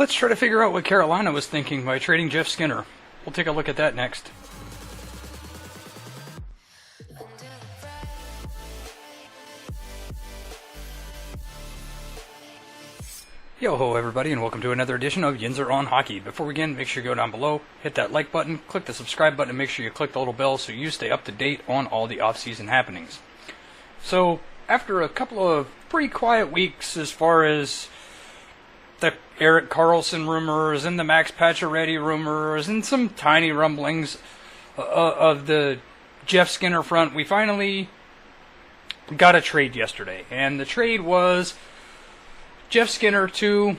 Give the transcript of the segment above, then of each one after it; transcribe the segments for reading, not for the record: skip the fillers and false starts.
Let's try to figure out what Carolina was thinking by trading Jeff Skinner. We'll take a look at that next. Yo-ho everybody, and welcome to another edition of Yinzer on Hockey. Before we begin, make sure you go down below, hit that like button, click the subscribe button, and make sure you click the little bell so you stay up to date on all the off-season happenings. So, after a couple of pretty quiet weeks as far as the Erik Karlsson rumors and the Max Pacioretty rumors and some tiny rumblings of the Jeff Skinner front, we finally got a trade yesterday. And the trade was Jeff Skinner to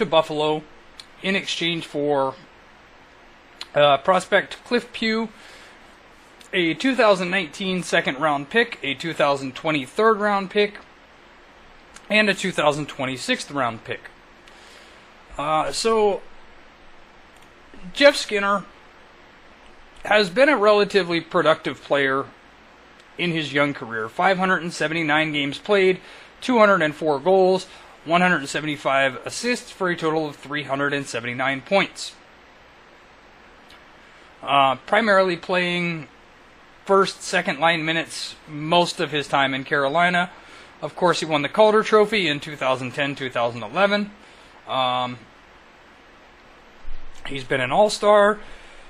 Buffalo in exchange for prospect Cliff Pugh, a 2019 second-round pick, a 2020 third-round pick, and a 2020 sixth-round pick. So, Jeff Skinner has been a relatively productive player in his young career. 579 games played, 204 goals, 175 assists for a total of 379 points. Primarily playing first, second line minutes most of his time in Carolina. Of course, he won the Calder Trophy in 2010-2011. He's been an all-star.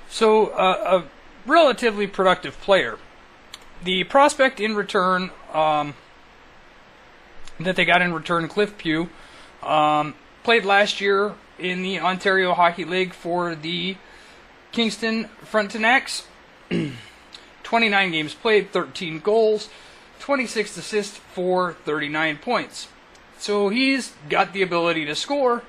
So, a relatively productive player. The prospect in return, that they got in return, Cliff Pugh, played last year in the Ontario Hockey League for the Kingston Frontenacs. 29 games played, 13 goals, 26 assists for 39 points. So he's got the ability to score.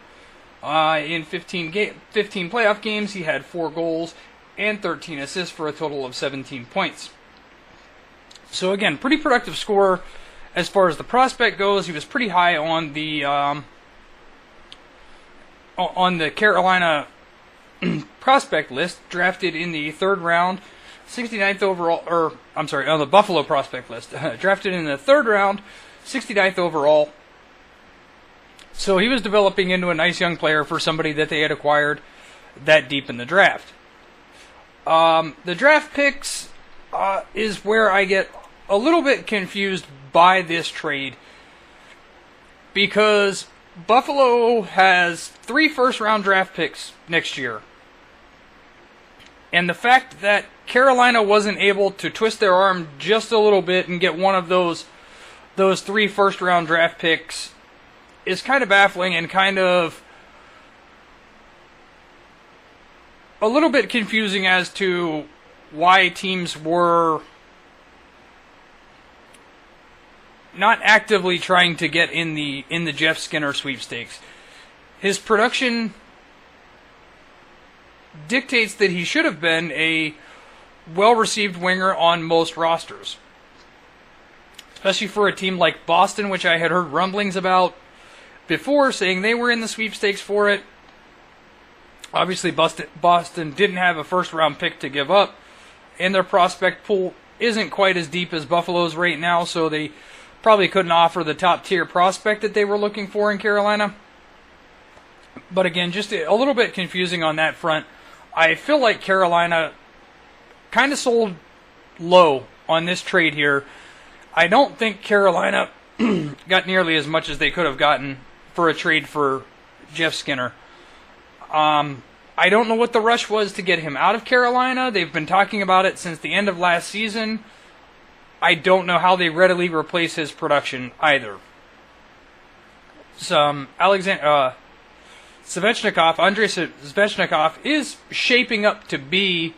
In 15 playoff games, he had 4 goals and 13 assists for a total of 17 points. So again, pretty productive scorer as far as the prospect goes. He was pretty high on the Carolina prospect list, drafted in the third round, 69th overall, on the Buffalo prospect list, drafted in the third round, 69th overall. So he was developing into a nice young player for somebody that they had acquired that deep in the draft. The draft picks is where I get a little bit confused by this trade, because Buffalo has 3 first-round draft picks next year. And the fact that Carolina wasn't able to twist their arm just a little bit and get one of those 3 first-round draft picks is kind of baffling and kind of a little bit confusing as to why teams were not actively trying to get in the Jeff Skinner sweepstakes. His production dictates that he should have been a well-received winger on most rosters, especially for a team like Boston, which I had heard rumblings about before, saying they were in the sweepstakes for it. Obviously, Boston didn't have a first-round pick to give up, and their prospect pool isn't quite as deep as Buffalo's right now, so they probably couldn't offer the top-tier prospect that they were looking for in Carolina. But again, just a little bit confusing on that front. I feel like Carolina kind of sold low on this trade here. I don't think Carolina got nearly as much as they could have gotten for a trade for Jeff Skinner. I don't know what the rush was to get him out of Carolina. They've been talking about it since the end of last season. I don't know how they readily replace his production either. Andrei Svechnikov is shaping up to be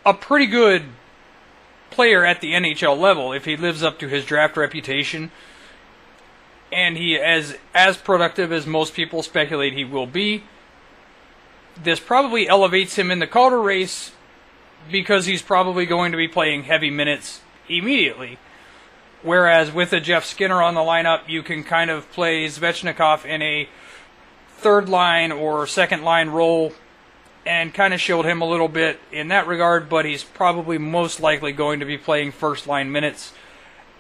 a pretty good player at the NHL level if he lives up to his draft reputation, and he is as productive as most people speculate he will be. This probably elevates him in the Calder race because he's probably going to be playing heavy minutes immediately. Whereas with a Jeff Skinner on the lineup, you can kind of play Svechnikov in a third line or second line role and kind of showed him a little bit in that regard, but he's probably most likely going to be playing first line minutes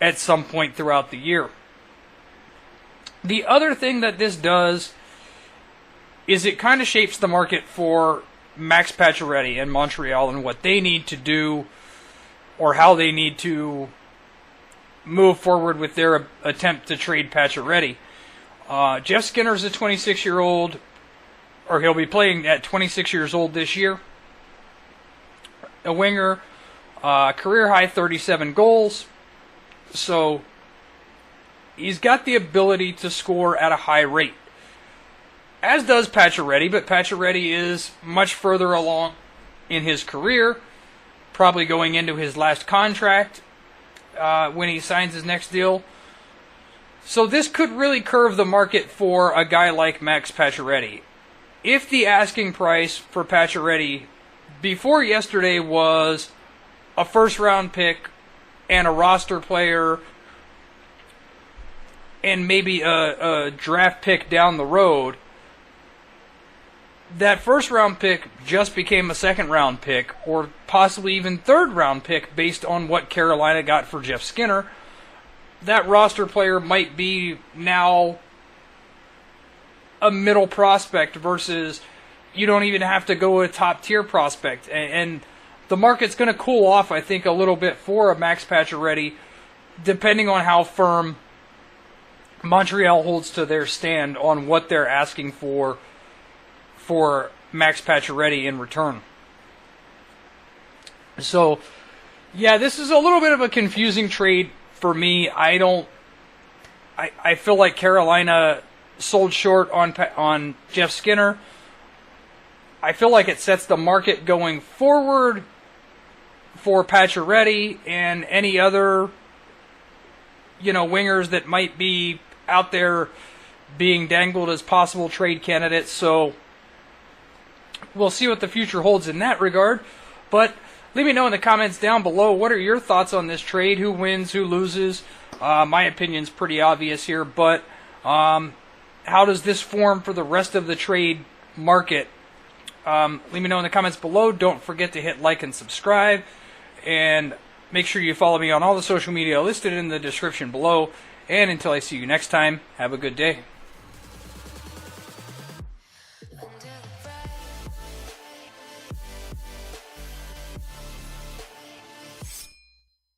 at some point throughout the year. The other thing that this does is it kind of shapes the market for Max Pacioretty and Montreal and what they need to do or how they need to move forward with their attempt to trade Pacioretty. Jeff Skinner's a 26-year-old, or he'll be playing at 26 years old this year. A winger, career high 37 goals. So he's got the ability to score at a high rate, as does Pacioretty, but Pacioretty is much further along in his career, probably going into his last contract when he signs his next deal. So this could really curve the market for a guy like Max Pacioretty. If the asking price for Pacioretty before yesterday was a first-round pick and a roster player and maybe a draft pick down the road, that first-round pick just became a second-round pick or possibly even third-round pick based on what Carolina got for Jeff Skinner. That roster player might be now a middle prospect versus you don't even have to go a top-tier prospect. And the market's going to cool off, I think, a little bit for a Max Pacioretty, depending on how firm Montreal holds to their stand on what they're asking for Max Pacioretty in return. So, yeah, this is a little bit of a confusing trade for me. I feel like Carolina sold short on Jeff Skinner. I feel like it sets the market going forward for Pacioretty and any other, wingers that might be out there being dangled as possible trade candidates. So we'll see what the future holds in that regard. But let me know in the comments down below, what are your thoughts on this trade? Who wins, who loses? My opinion's pretty obvious here, but how does this form for the rest of the trade market? Let me know in the comments below. Don't forget to hit like and subscribe, and make sure you follow me on all the social media listed in the description below. And until I see you next time, have a good day.